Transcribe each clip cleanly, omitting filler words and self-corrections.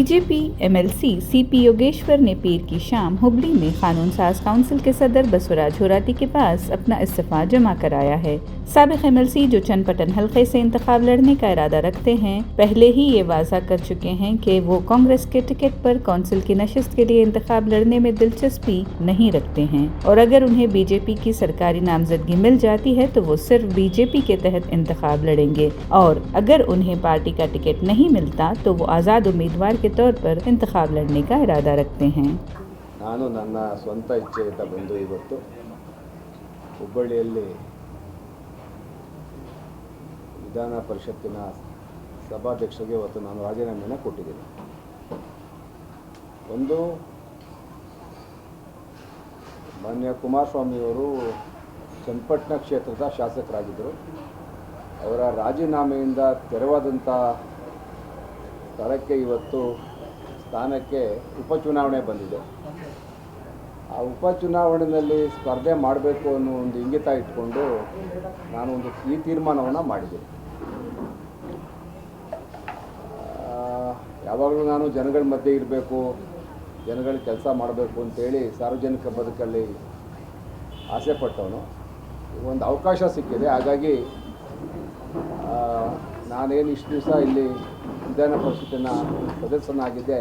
BJP MLC CP Yogeshwar ने पीर की शाम हुबली में कानून साज काउंसिल के सदर बसवराज होराती के पास अपना इस्तीफा जमा कराया है। साबिक एमएलसी जो चन्नपटन हल्के से इंतखाब लड़ने का इरादा रखते हैं, पहले ही ये वाज़ा कर चुके हैं कि वो कांग्रेस के टिकट पर काउंसिल की नशिस्त के लिए इंतखाब लड़ने में दिलचस्पी नहीं रखते हैं और अगर उन्हें बीजेपी की सरकारी नामजदगी मिल जाती है तो वो सिर्फ बीजेपी के तहत इंतखाब लड़ेंगे और अगर उन्हें पार्टी का टिकट नहीं मिलता तो वो आज़ाद उम्मीदवार के तौर पर इंतखाब लड़ने का इरादा रखते हैं। ನಾನು ನನ್ನ ಸ್ವಂತ ಇಚ್ಛೆಯಿಂದ ಬಂದು ಇವತ್ತು ಹುಬ್ಬಳ್ಳಿಯಲ್ಲಿ ವಿಧಾನ ಪರಿಷತ್ತಿನ ಸಭಾಧ್ಯಕ್ಷರಿಗೆ ಇವತ್ತು ನಾನು ರಾಜೀನಾಮೆಯನ್ನು ಕೊಟ್ಟಿದ್ದೀನಿ। ಒಂದು ಮಾನ್ಯ ಕುಮಾರಸ್ವಾಮಿಯವರು ಚನ್ನಪಟ್ಟಣ ಕ್ಷೇತ್ರದ ಶಾಸಕರಾಗಿದ್ದರು, ಅವರ ರಾಜೀನಾಮೆಯಿಂದ ತೆರವಾದಂಥ ಸ್ಥಳಕ್ಕೆ ಇವತ್ತು ಸ್ಥಾನಕ್ಕೆ ಉಪಚುನಾವಣೆ ಬಂದಿದೆ। ಆ ಉಪಚುನಾವಣೆಯಲ್ಲಿ ಸ್ಪರ್ಧೆ ಮಾಡಬೇಕು ಅನ್ನೋ ಒಂದು ಇಂಗಿತ ಇಟ್ಕೊಂಡು ನಾನು ಈ ತೀರ್ಮಾನವನ್ನು ಮಾಡಿದೆ। ಯಾವಾಗಲೂ ನಾನು ಜನಗಳ ಮಧ್ಯೆ ಇರಬೇಕು, ಜನಗಳ ಕೆಲಸ ಮಾಡಬೇಕು ಅಂತೇಳಿ ಸಾರ್ವಜನಿಕ ಬದುಕಲ್ಲಿ ಆಸೆ ಪಟ್ಟವನು। ಒಂದು ಅವಕಾಶ ಸಿಕ್ಕಿದೆ, ಹಾಗಾಗಿ ನಾನೇನು ಇಷ್ಟು ದಿವಸ ಇಲ್ಲಿ ವಿಧಾನ ಪರಿಷತ್ತಿನ ಸದಸ್ಯನಾಗಿದ್ದೆ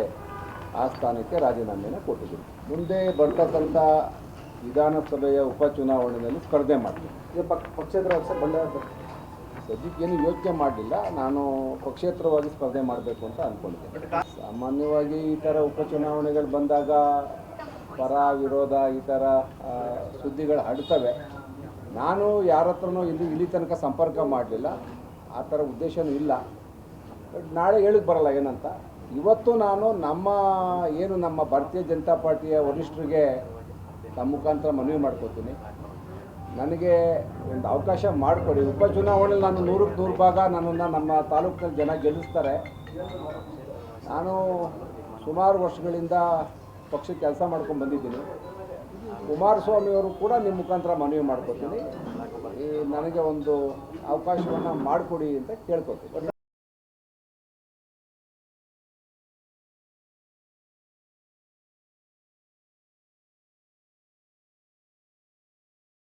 ಆ ಸ್ಥಾನಕ್ಕೆ ರಾಜೀನಾಮೆಯನ್ನು ಕೊಟ್ಟಿದ್ದೀನಿ। ಮುಂದೆ ಬರ್ತಕ್ಕಂಥ ವಿಧಾನಸಭೆಯ ಉಪಚುನಾವಣೆಯಲ್ಲಿ ಸ್ಪರ್ಧೆ ಮಾಡ್ತೀನಿ। ಪಕ್ಷೇತರ ಬಂಡಾಯ ಸದ್ಯಕ್ಕೇನು ಯೋಚನೆ ಮಾಡಲಿಲ್ಲ, ನಾನು ಪಕ್ಷೇತರವಾಗಿ ಸ್ಪರ್ಧೆ ಮಾಡಬೇಕು ಅಂತ ಅಂದ್ಕೊಂಡಿದ್ದೆ। ಸಾಮಾನ್ಯವಾಗಿ ಈ ಥರ ಉಪಚುನಾವಣೆಗಳು ಬಂದಾಗ ಪರ ವಿರೋಧ ಈ ಥರ ಸುದ್ದಿಗಳು ಹರಡ್ತವೆ। ನಾನು ಯಾರ ಹತ್ರನೂ ಇಲ್ಲಿ ತನಕ ಸಂಪರ್ಕ ಮಾಡಲಿಲ್ಲ, ಆ ಥರ ಉದ್ದೇಶನೂ ಇಲ್ಲ। ಬಟ್ ನಾಳೆ ಹೇಳಕ್ಕೆ ಬರಲ್ಲ ಏನಂತ। ಇವತ್ತು ನಾನು ನಮ್ಮ ಭಾರತೀಯ ಜನತಾ ಪಾರ್ಟಿಯ ವರಿಷ್ಠರಿಗೆ ನಮ್ಮ ಮುಖಾಂತರ ಮನವಿ ಮಾಡ್ಕೋತೀನಿ, ನನಗೆ ಒಂದು ಅವಕಾಶ ಮಾಡಿಕೊಡಿ। ಉಪಚುನಾವಣೆಯಲ್ಲಿ ನಾನು 100ಕ್ಕೆ 100 ಭಾಗ ನನ್ನನ್ನು ನಮ್ಮ ತಾಲೂಕಿನಲ್ಲಿ ಜನ ಗೆಲ್ಲಿಸ್ತಾರೆ। ನಾನು ಸುಮಾರು ವರ್ಷಗಳಿಂದ ಪಕ್ಷಕ್ಕೆ ಕೆಲಸ ಮಾಡ್ಕೊಂಡು ಬಂದಿದ್ದೀನಿ। ಕುಮಾರಸ್ವಾಮಿಯವರು ಕೂಡ ನಿಮ್ಮ ಮುಖಾಂತರ ಮನವಿ ಮಾಡ್ಕೋತೀನಿ, ನನಗೆ ಒಂದು ಅವಕಾಶವನ್ನು ಮಾಡಿಕೊಡಿ ಅಂತ ಕೇಳ್ಕೊತೀನಿ।